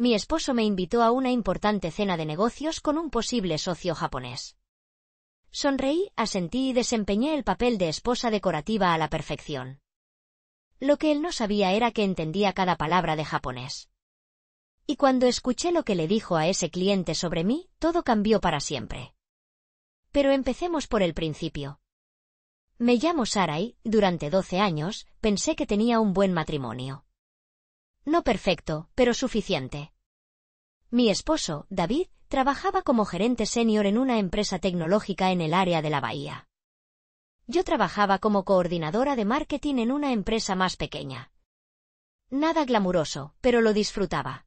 mi esposo me invitó a una importante cena de negocios con un posible socio japonés. Sonreí, asentí y desempeñé el papel de esposa decorativa a la perfección. Lo que él no sabía era que entendía cada palabra de japonés. Y cuando escuché lo que le dijo a ese cliente sobre mí, todo cambió para siempre. Pero empecemos por el principio. Me llamo Sara y, durante 12 años, pensé que tenía un buen matrimonio. No perfecto, pero suficiente. Mi esposo, David, trabajaba como gerente senior en una empresa tecnológica en el área de la Bahía. Yo trabajaba como coordinadora de marketing en una empresa más pequeña. Nada glamuroso, pero lo disfrutaba.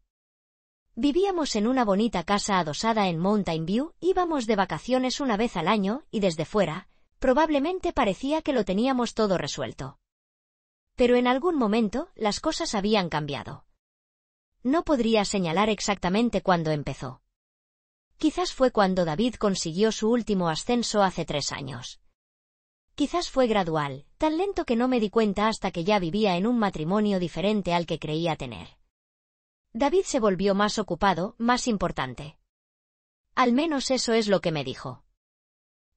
Vivíamos en una bonita casa adosada en Mountain View, íbamos de vacaciones una vez al año y desde fuera, probablemente parecía que lo teníamos todo resuelto. Pero en algún momento, las cosas habían cambiado. No podría señalar exactamente cuándo empezó. Quizás fue cuando David consiguió su último ascenso hace 3 años. Quizás fue gradual, tan lento que no me di cuenta hasta que ya vivía en un matrimonio diferente al que creía tener. David se volvió más ocupado, más importante. Al menos eso es lo que me dijo.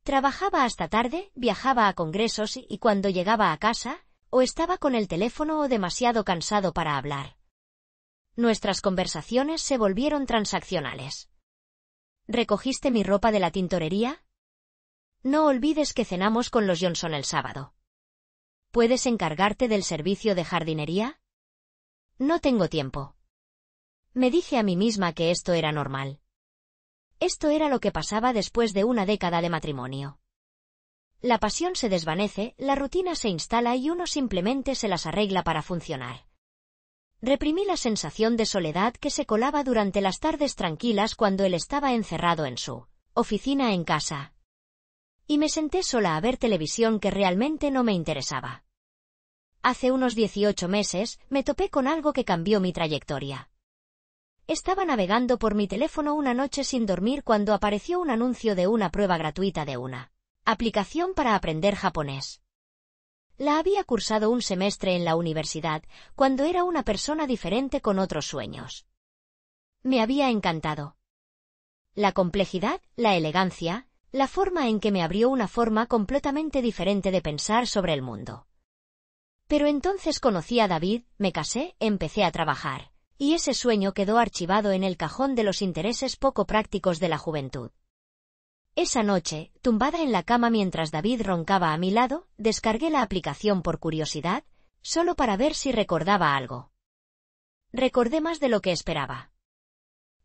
Trabajaba hasta tarde, viajaba a congresos y cuando llegaba a casa, o estaba con el teléfono o demasiado cansado para hablar. Nuestras conversaciones se volvieron transaccionales. ¿Recogiste mi ropa de la tintorería? No olvides que cenamos con los Johnson el sábado. ¿Puedes encargarte del servicio de jardinería? No tengo tiempo. Me dije a mí misma que esto era normal. Esto era lo que pasaba después de una década de matrimonio. La pasión se desvanece, la rutina se instala y uno simplemente se las arregla para funcionar. Reprimí la sensación de soledad que se colaba durante las tardes tranquilas cuando él estaba encerrado en su oficina en casa. Y me senté sola a ver televisión que realmente no me interesaba. Hace unos 18 meses, me topé con algo que cambió mi trayectoria. Estaba navegando por mi teléfono una noche sin dormir cuando apareció un anuncio de una prueba gratuita de una aplicación para aprender japonés. La había cursado un semestre en la universidad, cuando era una persona diferente con otros sueños. Me había encantado. La complejidad, la elegancia, la forma en que me abrió una forma completamente diferente de pensar sobre el mundo. Pero entonces conocí a David, me casé, empecé a trabajar. Y ese sueño quedó archivado en el cajón de los intereses poco prácticos de la juventud. Esa noche, tumbada en la cama mientras David roncaba a mi lado, descargué la aplicación por curiosidad, solo para ver si recordaba algo. Recordé más de lo que esperaba.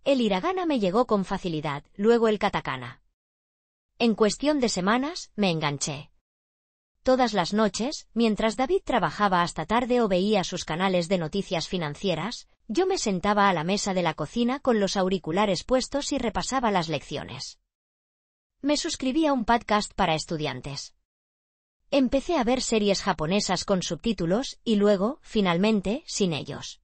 El hiragana me llegó con facilidad, luego el katakana. En cuestión de semanas, me enganché. Todas las noches, mientras David trabajaba hasta tarde o veía sus canales de noticias financieras, yo me sentaba a la mesa de la cocina con los auriculares puestos y repasaba las lecciones. Me suscribí a un podcast para estudiantes. Empecé a ver series japonesas con subtítulos y luego, finalmente, sin ellos.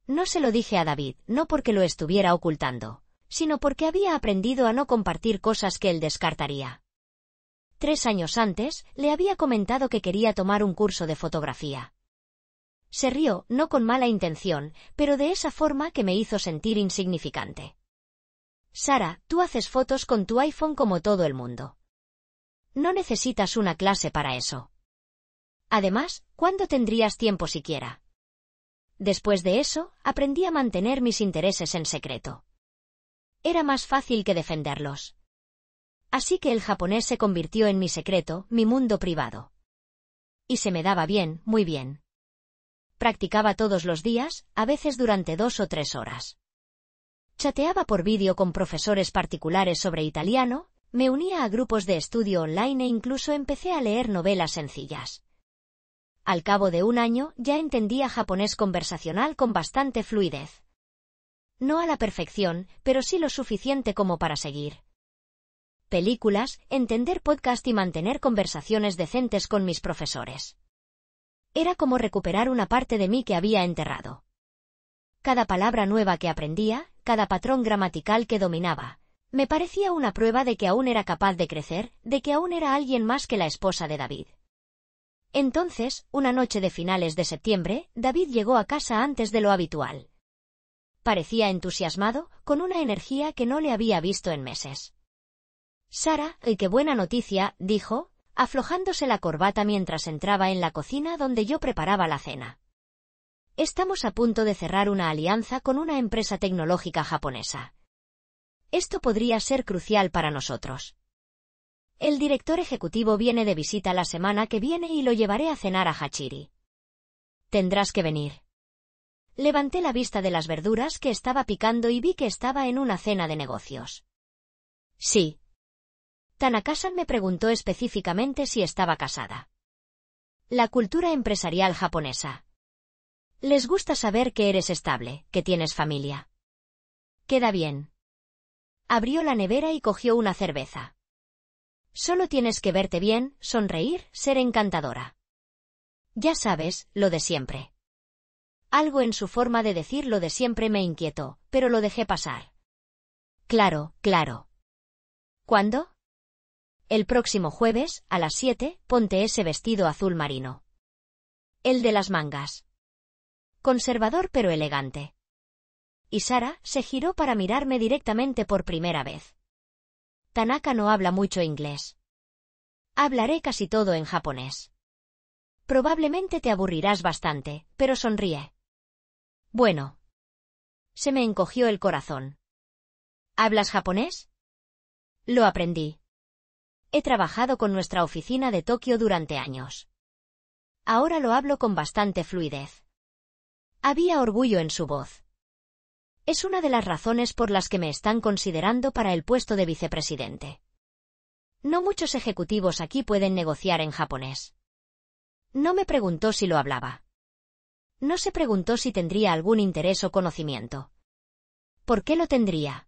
No se lo dije a David, no porque lo estuviera ocultando, sino porque había aprendido a no compartir cosas que él descartaría. 3 años antes, le había comentado que quería tomar un curso de fotografía. Se rió, no con mala intención, pero de esa forma que me hizo sentir insignificante. Sara, tú haces fotos con tu iPhone como todo el mundo. No necesitas una clase para eso. Además, ¿cuándo tendrías tiempo siquiera? Después de eso, aprendí a mantener mis intereses en secreto. Era más fácil que defenderlos. Así que el japonés se convirtió en mi secreto, mi mundo privado. Y se me daba bien, muy bien. Practicaba todos los días, a veces durante 2 o 3 horas. Chateaba por vídeo con profesores particulares sobre italiano, me unía a grupos de estudio online e incluso empecé a leer novelas sencillas. Al cabo de 1 año, ya entendía japonés conversacional con bastante fluidez. No a la perfección, pero sí lo suficiente como para seguir. Películas, entender podcast y mantener conversaciones decentes con mis profesores. Era como recuperar una parte de mí que había enterrado. Cada palabra nueva que aprendía, cada patrón gramatical que dominaba, me parecía una prueba de que aún era capaz de crecer, de que aún era alguien más que la esposa de David. Entonces, una noche de finales de septiembre, David llegó a casa antes de lo habitual. parecía entusiasmado, con una energía que no le había visto en meses. Sara, qué buena noticia, dijo, aflojándose la corbata mientras entraba en la cocina donde yo preparaba la cena. Estamos a punto de cerrar una alianza con una empresa tecnológica japonesa. Esto podría ser crucial para nosotros. El director ejecutivo viene de visita la semana que viene y lo llevaré a cenar a Hachiri. Tendrás que venir. Levanté la vista de las verduras que estaba picando y vi que estaba en una cena de negocios. Sí. Tanaka-san me preguntó específicamente si estaba casada. La cultura empresarial japonesa. Les gusta saber que eres estable, que tienes familia. Queda bien. Abrió la nevera y cogió una cerveza. Solo tienes que verte bien, sonreír, ser encantadora. Ya sabes, lo de siempre. Algo en su forma de decir lo de siempre me inquietó, pero lo dejé pasar. Claro, claro. ¿Cuándo? El próximo jueves, a las 7, ponte ese vestido azul marino. El de las mangas. Conservador pero elegante. Y Sara se giró para mirarme directamente por primera vez. Tanaka no habla mucho inglés. Hablaré casi todo en japonés. Probablemente te aburrirás bastante, pero sonríe. Bueno. Se me encogió el corazón. ¿Hablas japonés? Lo aprendí. He trabajado con nuestra oficina de Tokio durante años. Ahora lo hablo con bastante fluidez. Había orgullo en su voz. Es una de las razones por las que me están considerando para el puesto de vicepresidente. No muchos ejecutivos aquí pueden negociar en japonés. No me preguntó si lo hablaba. No se preguntó si tendría algún interés o conocimiento. ¿Por qué lo tendría?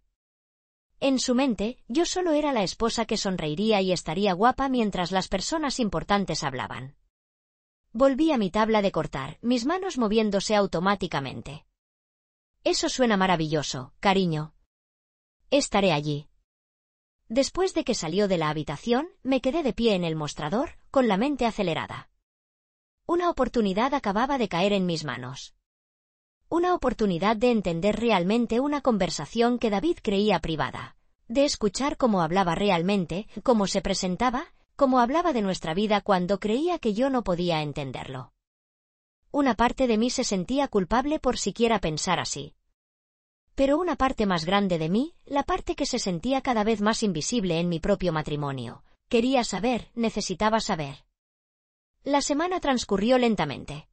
En su mente, yo solo era la esposa que sonreiría y estaría guapa mientras las personas importantes hablaban. Volví a mi tabla de cortar, mis manos moviéndose automáticamente. Eso suena maravilloso, cariño. Estaré allí. Después de que salió de la habitación, me quedé de pie en el mostrador, con la mente acelerada. Una oportunidad acababa de caer en mis manos. Una oportunidad de entender realmente una conversación que David creía privada. De escuchar cómo hablaba realmente, cómo se presentaba, cómo hablaba de nuestra vida cuando creía que yo no podía entenderlo. Una parte de mí se sentía culpable por siquiera pensar así. Pero una parte más grande de mí, la parte que se sentía cada vez más invisible en mi propio matrimonio, quería saber, necesitaba saber. La semana transcurrió lentamente.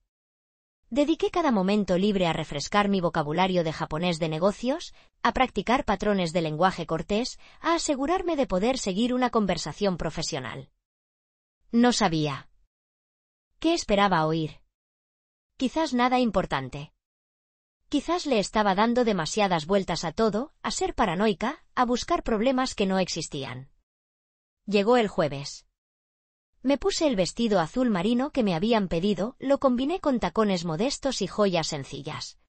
Dediqué cada momento libre a refrescar mi vocabulario de japonés de negocios, a practicar patrones de lenguaje cortés, a asegurarme de poder seguir una conversación profesional. No sabía. ¿Qué esperaba oír? Quizás nada importante. Quizás le estaba dando demasiadas vueltas a todo, a ser paranoica, a buscar problemas que no existían. Llegó el jueves. Me puse el vestido azul marino que me habían pedido, lo combiné con tacones modestos y joyas sencillas.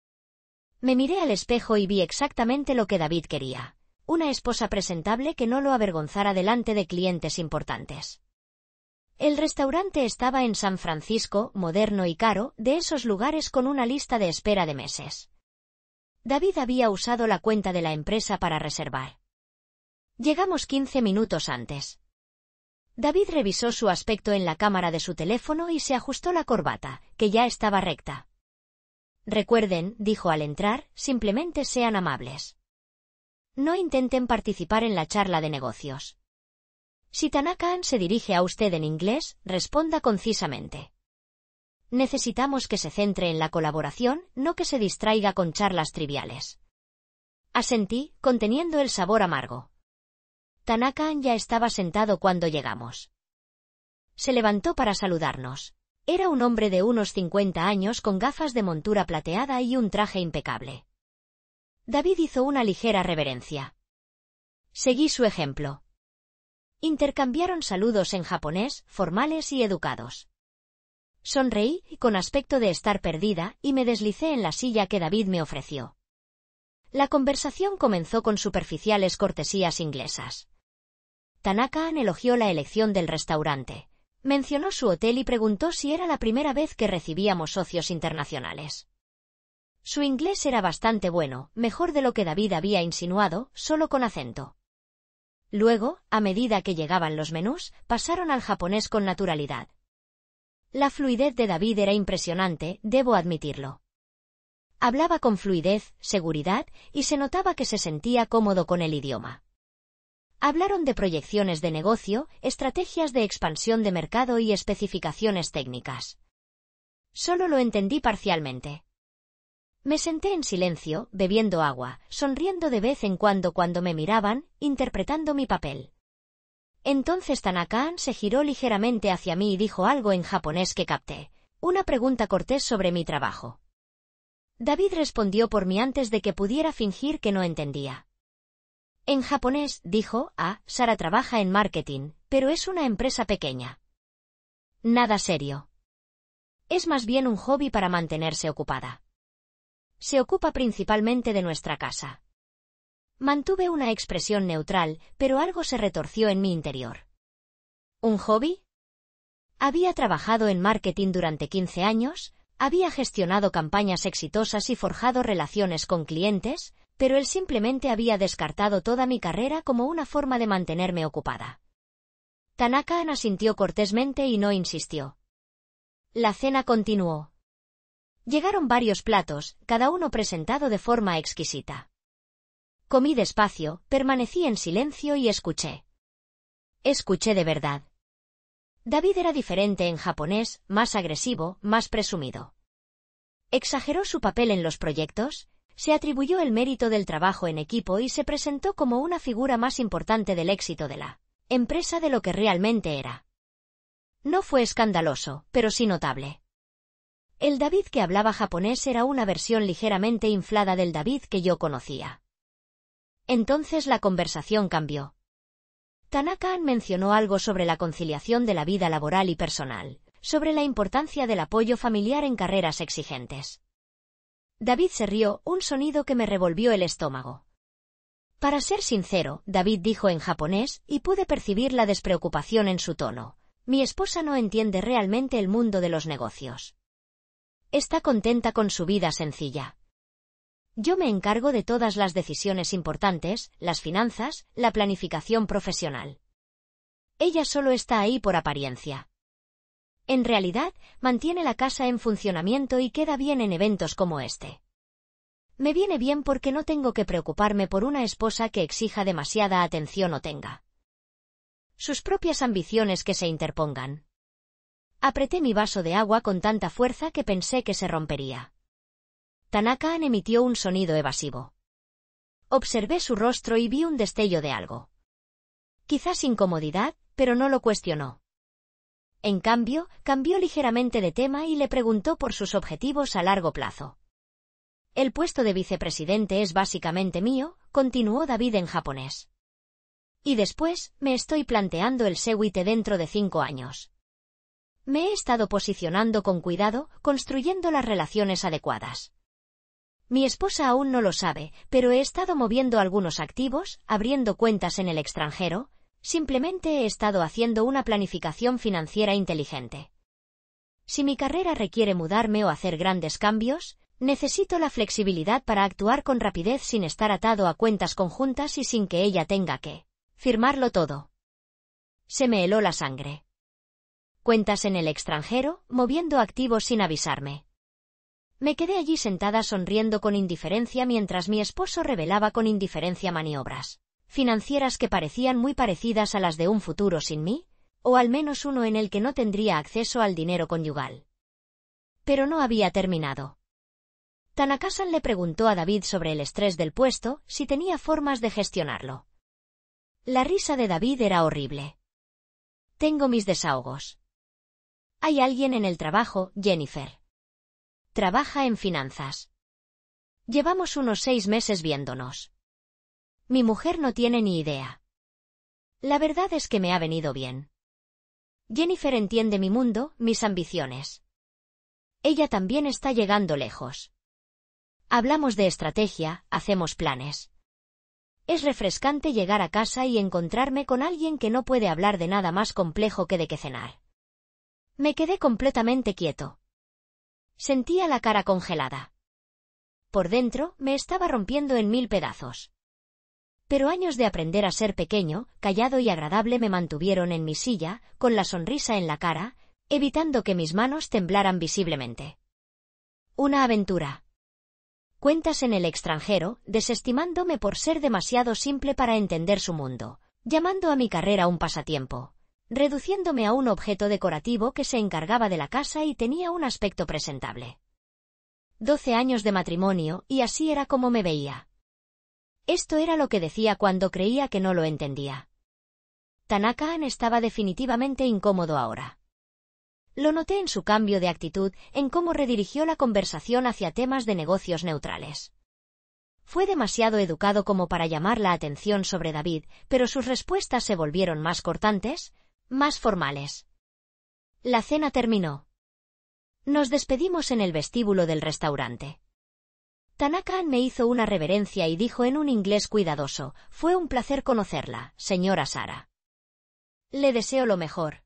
Me miré al espejo y vi exactamente lo que David quería. Una esposa presentable que no lo avergonzara delante de clientes importantes. El restaurante estaba en San Francisco, moderno y caro, de esos lugares con una lista de espera de meses. David había usado la cuenta de la empresa para reservar. Llegamos 15 minutos antes. David revisó su aspecto en la cámara de su teléfono y se ajustó la corbata, que ya estaba recta. Recuerden, dijo al entrar, simplemente sean amables. No intenten participar en la charla de negocios. Si Tanaka se dirige a usted en inglés, responda concisamente. Necesitamos que se centre en la colaboración, no que se distraiga con charlas triviales. Asentí, conteniendo el sabor amargo. Tanaka ya estaba sentado cuando llegamos. Se levantó para saludarnos. Era un hombre de unos 50 años con gafas de montura plateada y un traje impecable. David hizo una ligera reverencia. Seguí su ejemplo. Intercambiaron saludos en japonés, formales y educados. Sonreí, con aspecto de estar perdida, y me deslicé en la silla que David me ofreció. La conversación comenzó con superficiales cortesías inglesas. Tanaka elogió la elección del restaurante. Mencionó su hotel y preguntó si era la primera vez que recibíamos socios internacionales. Su inglés era bastante bueno, mejor de lo que David había insinuado, solo con acento. Luego, a medida que llegaban los menús, pasaron al japonés con naturalidad. La fluidez de David era impresionante, debo admitirlo. Hablaba con fluidez, seguridad, y se notaba que se sentía cómodo con el idioma. Hablaron de proyecciones de negocio, estrategias de expansión de mercado y especificaciones técnicas. Solo lo entendí parcialmente. Me senté en silencio, bebiendo agua, sonriendo de vez en cuando me miraban, interpretando mi papel. Entonces Tanaka-an se giró ligeramente hacia mí y dijo algo en japonés que capté, una pregunta cortés sobre mi trabajo. David respondió por mí antes de que pudiera fingir que no entendía. En japonés, dijo, Sara trabaja en marketing, pero es una empresa pequeña. Nada serio. Es más bien un hobby para mantenerse ocupada. Se ocupa principalmente de nuestra casa. Mantuve una expresión neutral, pero algo se retorció en mi interior. ¿Un hobby? Había trabajado en marketing durante 15 años, había gestionado campañas exitosas y forjado relaciones con clientes, pero él simplemente había descartado toda mi carrera como una forma de mantenerme ocupada. Tanaka-an asintió cortésmente y no insistió. La cena continuó. Llegaron varios platos, cada uno presentado de forma exquisita. Comí despacio, permanecí en silencio y escuché. Escuché de verdad. David era diferente en japonés, más agresivo, más presumido. Exageró su papel en los proyectos, se atribuyó el mérito del trabajo en equipo y se presentó como una figura más importante del éxito de la empresa de lo que realmente era. No fue escandaloso, pero sí notable. El David que hablaba japonés era una versión ligeramente inflada del David que yo conocía. Entonces la conversación cambió. Tanaka-an mencionó algo sobre la conciliación de la vida laboral y personal, sobre la importancia del apoyo familiar en carreras exigentes. David se rió, un sonido que me revolvió el estómago. Para ser sincero, David dijo en japonés, y pude percibir la despreocupación en su tono. Mi esposa no entiende realmente el mundo de los negocios. Está contenta con su vida sencilla. Yo me encargo de todas las decisiones importantes, las finanzas, la planificación profesional. Ella solo está ahí por apariencia. En realidad, mantiene la casa en funcionamiento y queda bien en eventos como este. Me viene bien porque no tengo que preocuparme por una esposa que exija demasiada atención o tenga sus propias ambiciones que se interpongan. Apreté mi vaso de agua con tanta fuerza que pensé que se rompería. Tanaka-an emitió un sonido evasivo. Observé su rostro y vi un destello de algo. Quizás incomodidad, pero no lo cuestionó. En cambio, cambió ligeramente de tema y le preguntó por sus objetivos a largo plazo. El puesto de vicepresidente es básicamente mío, continuó David en japonés. Y después, me estoy planteando el Sewite dentro de 5 años. Me he estado posicionando con cuidado, construyendo las relaciones adecuadas. Mi esposa aún no lo sabe, pero he estado moviendo algunos activos, abriendo cuentas en el extranjero, simplemente he estado haciendo una planificación financiera inteligente. Si mi carrera requiere mudarme o hacer grandes cambios, necesito la flexibilidad para actuar con rapidez sin estar atado a cuentas conjuntas y sin que ella tenga que firmarlo todo. Se me heló la sangre. Cuentas en el extranjero, moviendo activos sin avisarme. Me quedé allí sentada sonriendo con indiferencia mientras mi esposo revelaba con indiferencia maniobras financieras que parecían muy parecidas a las de un futuro sin mí, o al menos uno en el que no tendría acceso al dinero conyugal. Pero no había terminado. Tanaka-san le preguntó a David sobre el estrés del puesto, si tenía formas de gestionarlo. La risa de David era horrible. Tengo mis desahogos. Hay alguien en el trabajo, Jennifer. Trabaja en finanzas. Llevamos unos 6 meses viéndonos. Mi mujer no tiene ni idea. La verdad es que me ha venido bien. Jennifer entiende mi mundo, mis ambiciones. Ella también está llegando lejos. Hablamos de estrategia, hacemos planes. Es refrescante llegar a casa y encontrarme con alguien que no puede hablar de nada más complejo que de qué cenar. Me quedé completamente quieto. Sentía la cara congelada. por dentro, me estaba rompiendo en 1000 pedazos. Pero años de aprender a ser pequeño, callado y agradable me mantuvieron en mi silla, con la sonrisa en la cara, evitando que mis manos temblaran visiblemente. Una aventura. Cuentas en el extranjero, desestimándome por ser demasiado simple para entender su mundo, llamando a mi carrera un pasatiempo, reduciéndome a un objeto decorativo que se encargaba de la casa y tenía un aspecto presentable. 12 años de matrimonio, y así era como me veía. Esto era lo que decía cuando creía que no lo entendía. Tanaka-an estaba definitivamente incómodo ahora. Lo noté en su cambio de actitud, en cómo redirigió la conversación hacia temas de negocios neutrales. Fue demasiado educado como para llamar la atención sobre David, pero sus respuestas se volvieron más cortantes, más formales. La cena terminó. Nos despedimos en el vestíbulo del restaurante. Tanaka-an me hizo una reverencia y dijo en un inglés cuidadoso: «Fue un placer conocerla, señora Sara. Le deseo lo mejor».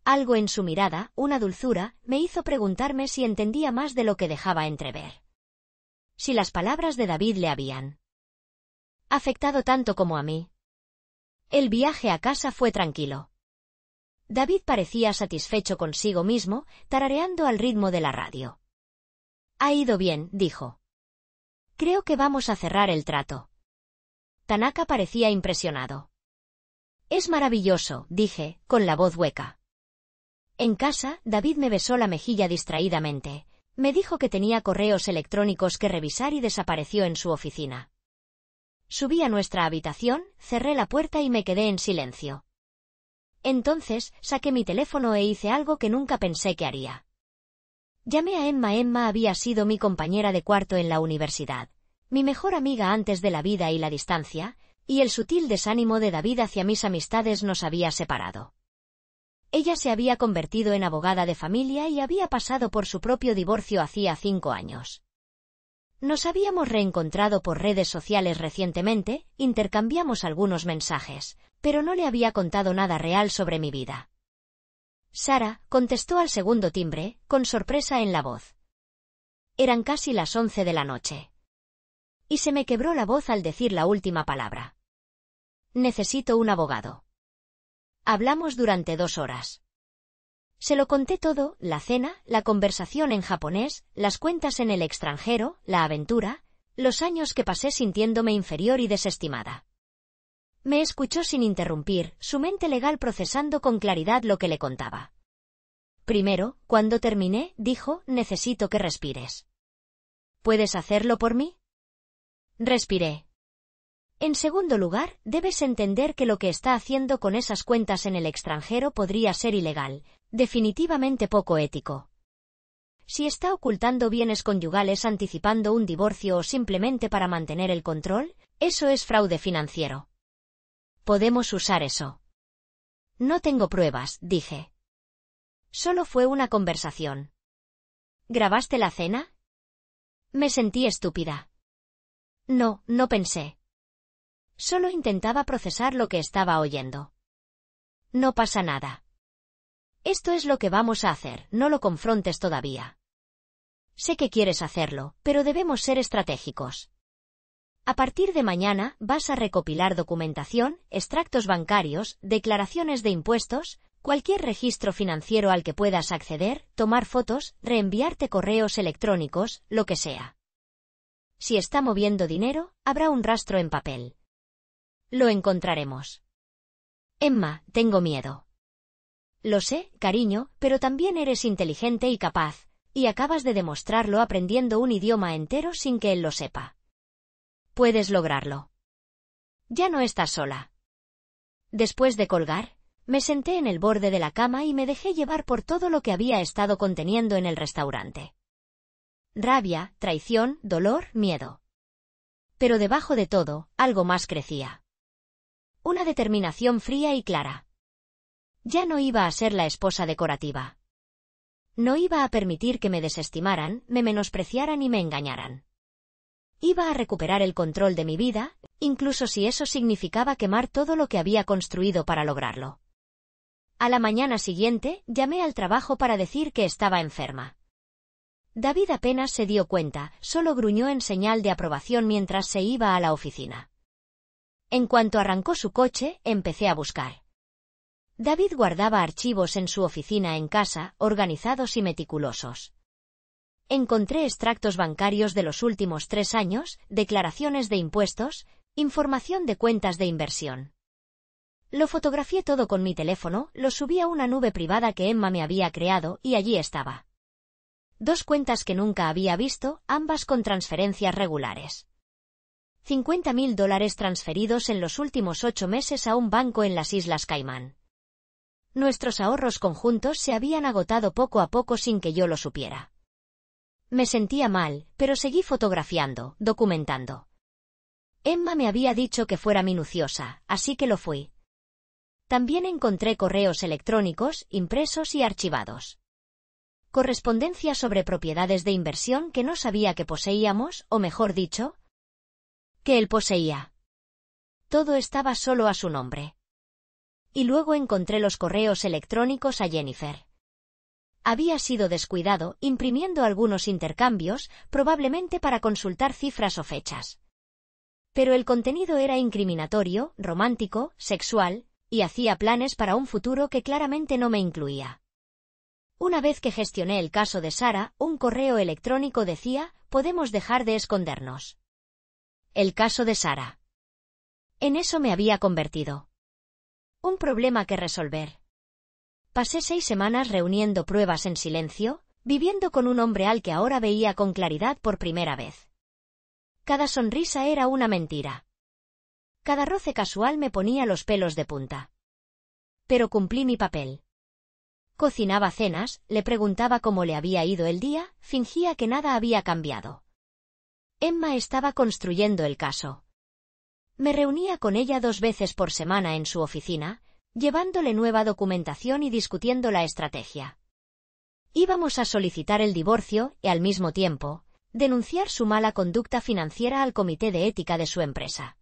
Algo en su mirada, una dulzura, me hizo preguntarme si entendía más de lo que dejaba entrever. Si las palabras de David le habían afectado tanto como a mí. El viaje a casa fue tranquilo. David parecía satisfecho consigo mismo, tarareando al ritmo de la radio. «Ha ido bien», dijo. «Creo que vamos a cerrar el trato». Tanaka parecía impresionado. «Es maravilloso», dije, con la voz hueca. En casa, David me besó la mejilla distraídamente. Me dijo que tenía correos electrónicos que revisar y desapareció en su oficina. Subí a nuestra habitación, cerré la puerta y me quedé en silencio. Entonces, saqué mi teléfono e hice algo que nunca pensé que haría. Llamé a Emma. Emma había sido mi compañera de cuarto en la universidad, mi mejor amiga antes de la vida y la distancia, y el sutil desánimo de David hacia mis amistades nos había separado. Ella se había convertido en abogada de familia y había pasado por su propio divorcio hacía 5 años. Nos habíamos reencontrado por redes sociales recientemente, intercambiamos algunos mensajes, pero no le había contado nada real sobre mi vida. Sara, contestó al segundo timbre, con sorpresa en la voz. Eran casi las 11 de la noche. Y se me quebró la voz al decir la última palabra. Necesito un abogado. Hablamos durante 2 horas. Se lo conté todo: la cena, la conversación en japonés, las cuentas en el extranjero, la aventura, los años que pasé sintiéndome inferior y desestimada. Me escuchó sin interrumpir, su mente legal procesando con claridad lo que le contaba. Primero, cuando terminé, dijo: «Necesito que respires». «¿Puedes hacerlo por mí?» Respiré. En segundo lugar, debes entender que lo que está haciendo con esas cuentas en el extranjero podría ser ilegal, definitivamente poco ético. Si está ocultando bienes conyugales anticipando un divorcio o simplemente para mantener el control, eso es fraude financiero. Podemos usar eso. No tengo pruebas, dije. Solo fue una conversación. ¿Grabaste la cena? Me sentí estúpida. No pensé. Solo intentaba procesar lo que estaba oyendo. No pasa nada. Esto es lo que vamos a hacer, no lo confrontes todavía. Sé que quieres hacerlo, pero debemos ser estratégicos. A partir de mañana, vas a recopilar documentación, extractos bancarios, declaraciones de impuestos, cualquier registro financiero al que puedas acceder, tomar fotos, reenviarte correos electrónicos, lo que sea. Si está moviendo dinero, habrá un rastro en papel. Lo encontraremos. Emma, tengo miedo. Lo sé, cariño, pero también eres inteligente y capaz, y acabas de demostrarlo aprendiendo un idioma entero sin que él lo sepa. Puedes lograrlo. Ya no estás sola. Después de colgar, me senté en el borde de la cama y me dejé llevar por todo lo que había estado conteniendo en el restaurante. Rabia, traición, dolor, miedo. Pero debajo de todo, algo más crecía. Una determinación fría y clara. Ya no iba a ser la esposa decorativa. No iba a permitir que me desestimaran, me menospreciaran y me engañaran. Iba a recuperar el control de mi vida, incluso si eso significaba quemar todo lo que había construido para lograrlo. A la mañana siguiente, llamé al trabajo para decir que estaba enferma. David apenas se dio cuenta, solo gruñó en señal de aprobación mientras se iba a la oficina. En cuanto arrancó su coche, empecé a buscar. David guardaba archivos en su oficina en casa, organizados y meticulosos. Encontré extractos bancarios de los últimos 3 años, declaraciones de impuestos, información de cuentas de inversión. Lo fotografié todo con mi teléfono, lo subí a una nube privada que Emma me había creado y allí estaba. 2 cuentas que nunca había visto, ambas con transferencias regulares. $50.000 transferidos en los últimos 8 meses a un banco en las Islas Caimán. Nuestros ahorros conjuntos se habían agotado poco a poco sin que yo lo supiera. Me sentía mal, pero seguí fotografiando, documentando. Emma me había dicho que fuera minuciosa, así que lo fui. También encontré correos electrónicos, impresos y archivados. Correspondencia sobre propiedades de inversión que no sabía que poseíamos, o mejor dicho, que él poseía. Todo estaba solo a su nombre. Y luego encontré los correos electrónicos a Jennifer. Había sido descuidado, imprimiendo algunos intercambios, probablemente para consultar cifras o fechas. Pero el contenido era incriminatorio, romántico, sexual, y hacía planes para un futuro que claramente no me incluía. Una vez que gestioné el caso de Sara, un correo electrónico decía: podemos dejar de escondernos. El caso de Sara. En eso me había convertido. Un problema que resolver. Pasé 6 semanas reuniendo pruebas en silencio, viviendo con un hombre al que ahora veía con claridad por primera vez. Cada sonrisa era una mentira. Cada roce casual me ponía los pelos de punta. Pero cumplí mi papel. Cocinaba cenas, le preguntaba cómo le había ido el día, fingía que nada había cambiado. Emma estaba construyendo el caso. Me reunía con ella 2 veces por semana en su oficina, llevándole nueva documentación y discutiendo la estrategia. Íbamos a solicitar el divorcio y, al mismo tiempo, denunciar su mala conducta financiera al comité de ética de su empresa.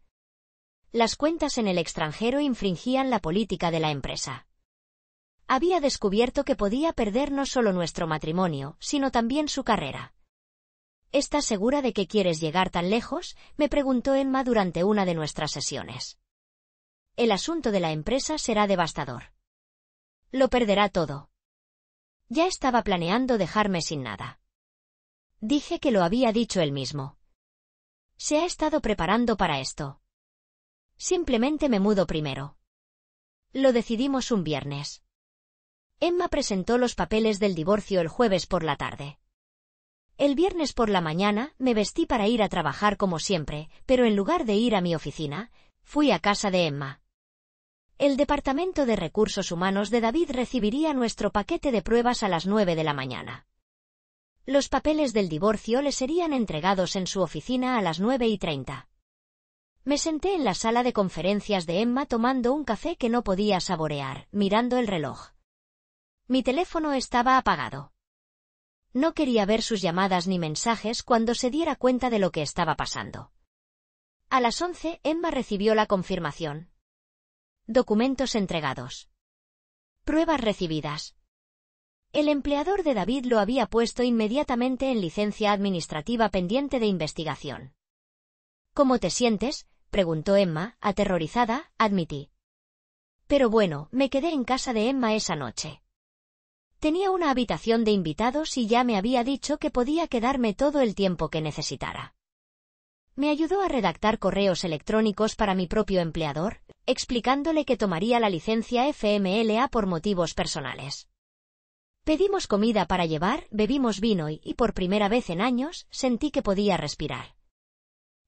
Las cuentas en el extranjero infringían la política de la empresa. Había descubierto que podía perder no solo nuestro matrimonio, sino también su carrera. ¿Estás segura de que quieres llegar tan lejos?, me preguntó Emma durante una de nuestras sesiones. El asunto de la empresa será devastador. Lo perderá todo. Ya estaba planeando dejarme sin nada. Dije que lo había dicho él mismo. Se ha estado preparando para esto. Simplemente me mudo primero. Lo decidimos un viernes. Emma presentó los papeles del divorcio el jueves por la tarde. El viernes por la mañana me vestí para ir a trabajar como siempre, pero en lugar de ir a mi oficina, fui a casa de Emma. El Departamento de Recursos Humanos de David recibiría nuestro paquete de pruebas a las 9 de la mañana. Los papeles del divorcio le serían entregados en su oficina a las 9:30. Me senté en la sala de conferencias de Emma tomando un café que no podía saborear, mirando el reloj. Mi teléfono estaba apagado. No quería ver sus llamadas ni mensajes cuando se diera cuenta de lo que estaba pasando. A las 11, Emma recibió la confirmación. Documentos entregados. Pruebas recibidas. El empleador de David lo había puesto inmediatamente en licencia administrativa pendiente de investigación. ¿Cómo te sientes?, preguntó Emma, aterrorizada, admití. Pero bueno, me quedé en casa de Emma esa noche. Tenía una habitación de invitados y ya me había dicho que podía quedarme todo el tiempo que necesitara. Me ayudó a redactar correos electrónicos para mi propio empleador, explicándole que tomaría la licencia FMLA por motivos personales. Pedimos comida para llevar, bebimos vino y, por primera vez en años, sentí que podía respirar.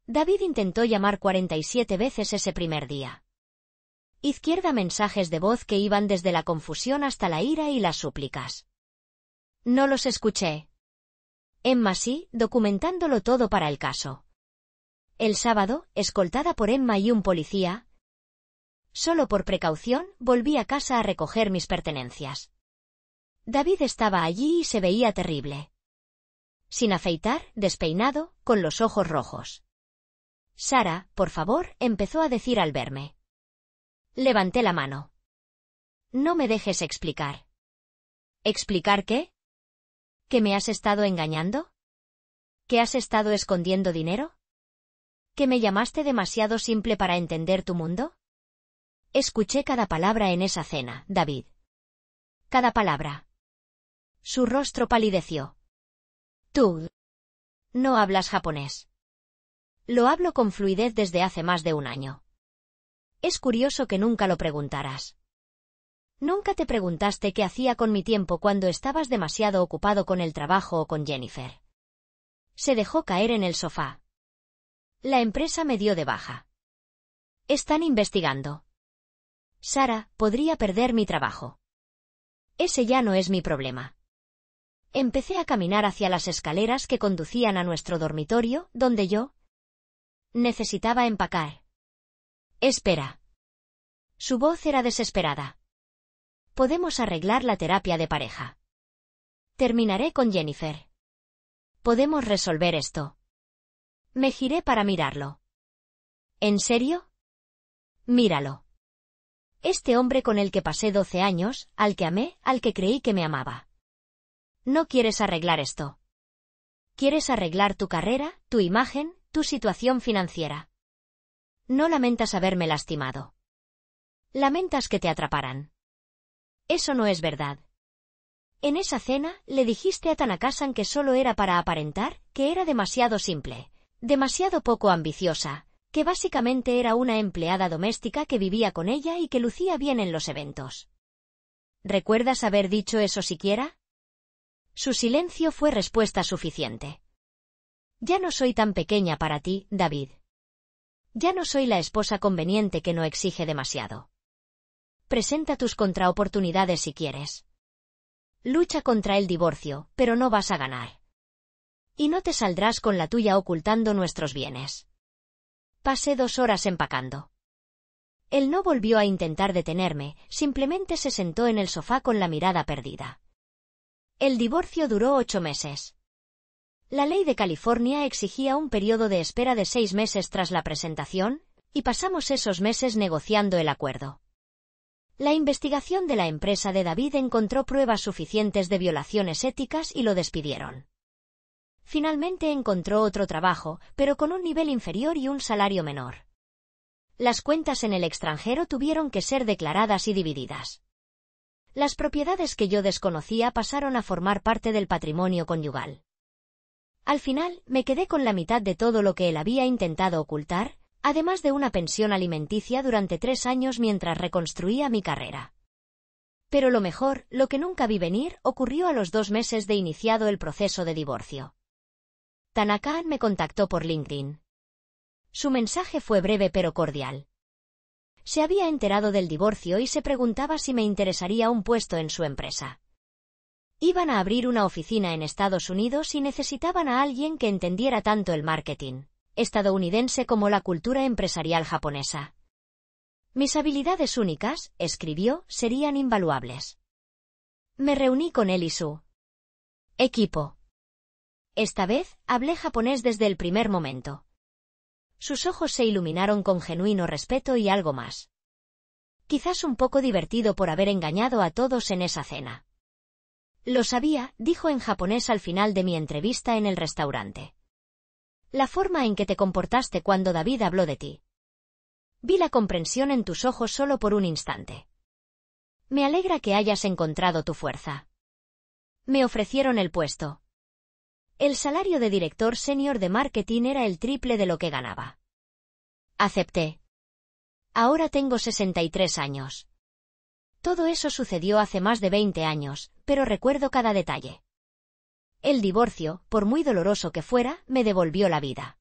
David intentó llamar 47 veces ese primer día. Izquierda mensajes de voz que iban desde la confusión hasta la ira y las súplicas. No los escuché. Emma sí, documentándolo todo para el caso. El sábado, escoltada por Emma y un policía, solo por precaución, volví a casa a recoger mis pertenencias. David estaba allí y se veía terrible. Sin afeitar, despeinado, con los ojos rojos. Sara, por favor, empezó a decir al verme. Levanté la mano. No me dejes explicar. ¿Explicar qué? ¿Que me has estado engañando? ¿Que has estado escondiendo dinero? ¿Que me llamaste demasiado simple para entender tu mundo? Escuché cada palabra en esa cena, David. Cada palabra. Su rostro palideció. Tú no hablas japonés. Lo hablo con fluidez desde hace más de un año. Es curioso que nunca lo preguntaras. Nunca te preguntaste qué hacía con mi tiempo cuando estabas demasiado ocupado con el trabajo o con Jennifer. Se dejó caer en el sofá. La empresa me dio de baja. Están investigando. Sara, podría perder mi trabajo. Ese ya no es mi problema. Empecé a caminar hacia las escaleras que conducían a nuestro dormitorio, donde yo necesitaba empacar. Espera. Su voz era desesperada. Podemos arreglar la terapia de pareja. Terminaré con Jennifer. Podemos resolver esto. Me giré para mirarlo. ¿En serio? Míralo. Este hombre con el que pasé 12 años, al que amé, al que creí que me amaba. No quieres arreglar esto. Quieres arreglar tu carrera, tu imagen, tu situación financiera. No lamentas haberme lastimado. Lamentas que te atraparan. Eso no es verdad. En esa cena, le dijiste a Tanaka-san que solo era para aparentar, que era demasiado simple, demasiado poco ambiciosa, que básicamente era una empleada doméstica que vivía con ella y que lucía bien en los eventos. ¿Recuerdas haber dicho eso siquiera? Su silencio fue respuesta suficiente. Ya no soy tan pequeña para ti, David. Ya no soy la esposa conveniente que no exige demasiado. Presenta tus contraoportunidades si quieres. Lucha contra el divorcio, pero no vas a ganar. Y no te saldrás con la tuya ocultando nuestros bienes. Pasé 2 horas empacando. Él no volvió a intentar detenerme, simplemente se sentó en el sofá con la mirada perdida. El divorcio duró 8 meses. La ley de California exigía un periodo de espera de 6 meses tras la presentación, y pasamos esos meses negociando el acuerdo. La investigación de la empresa de David encontró pruebas suficientes de violaciones éticas y lo despidieron. Finalmente encontró otro trabajo, pero con un nivel inferior y un salario menor. Las cuentas en el extranjero tuvieron que ser declaradas y divididas. Las propiedades que yo desconocía pasaron a formar parte del patrimonio conyugal. Al final, me quedé con la mitad de todo lo que él había intentado ocultar, además de una pensión alimenticia durante 3 años mientras reconstruía mi carrera. Pero lo mejor, lo que nunca vi venir, ocurrió a los 2 meses de iniciado el proceso de divorcio. Tanaka me contactó por LinkedIn. Su mensaje fue breve pero cordial. Se había enterado del divorcio y se preguntaba si me interesaría un puesto en su empresa. Iban a abrir una oficina en Estados Unidos y necesitaban a alguien que entendiera tanto el marketing estadounidense como la cultura empresarial japonesa. Mis habilidades únicas, escribió, serían invaluables. Me reuní con él y su equipo. Esta vez, hablé japonés desde el primer momento. Sus ojos se iluminaron con genuino respeto y algo más. Quizás un poco divertido por haber engañado a todos en esa cena. Lo sabía, dijo en japonés al final de mi entrevista en el restaurante. La forma en que te comportaste cuando David habló de ti. Vi la comprensión en tus ojos solo por un instante. Me alegra que hayas encontrado tu fuerza. Me ofrecieron el puesto. El salario de director senior de marketing era el triple de lo que ganaba. Acepté. Ahora tengo 63 años. Todo eso sucedió hace más de 20 años, pero recuerdo cada detalle. El divorcio, por muy doloroso que fuera, me devolvió la vida.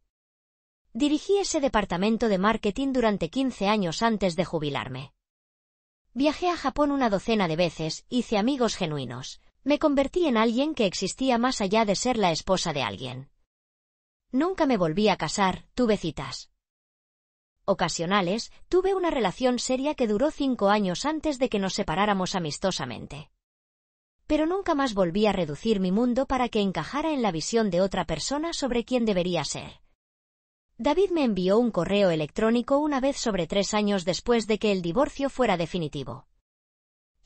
Dirigí ese departamento de marketing durante 15 años antes de jubilarme. Viajé a Japón una docena de veces, hice amigos genuinos. Me convertí en alguien que existía más allá de ser la esposa de alguien. Nunca me volví a casar, tuve citas ocasionales, tuve una relación seria que duró 5 años antes de que nos separáramos amistosamente. Pero nunca más volví a reducir mi mundo para que encajara en la visión de otra persona sobre quién debería ser. David me envió un correo electrónico una vez sobre 3 años después de que el divorcio fuera definitivo.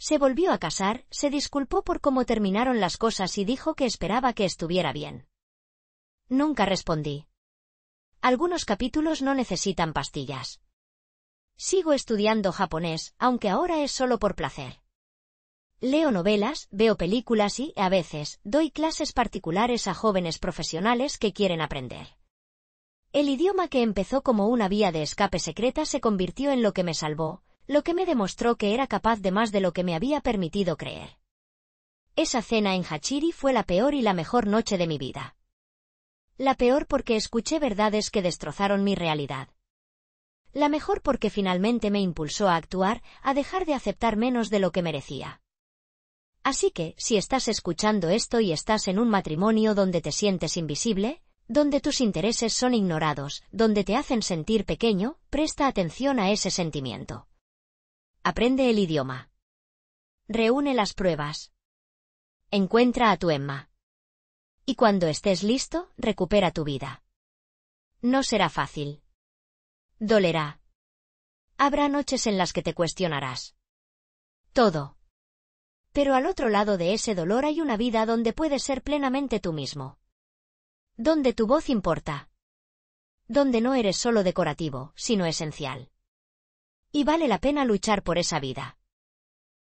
Se volvió a casar, se disculpó por cómo terminaron las cosas y dijo que esperaba que estuviera bien. Nunca respondí. Algunos capítulos no necesitan pastillas. Sigo estudiando japonés, aunque ahora es solo por placer. Leo novelas, veo películas y, a veces, doy clases particulares a jóvenes profesionales que quieren aprender. El idioma que empezó como una vía de escape secreta se convirtió en lo que me salvó, lo que me demostró que era capaz de más de lo que me había permitido creer. Esa cena en Hachiri fue la peor y la mejor noche de mi vida. La peor porque escuché verdades que destrozaron mi realidad. La mejor porque finalmente me impulsó a actuar, a dejar de aceptar menos de lo que merecía. Así que, si estás escuchando esto y estás en un matrimonio donde te sientes invisible, donde tus intereses son ignorados, donde te hacen sentir pequeño, presta atención a ese sentimiento. Aprende el idioma. Reúne las pruebas. Encuentra a tu Emma. Y cuando estés listo, recupera tu vida. No será fácil. Dolerá. Habrá noches en las que te cuestionarás. Todo. Pero al otro lado de ese dolor hay una vida donde puedes ser plenamente tú mismo. Donde tu voz importa. Donde no eres solo decorativo, sino esencial. Y vale la pena luchar por esa vida.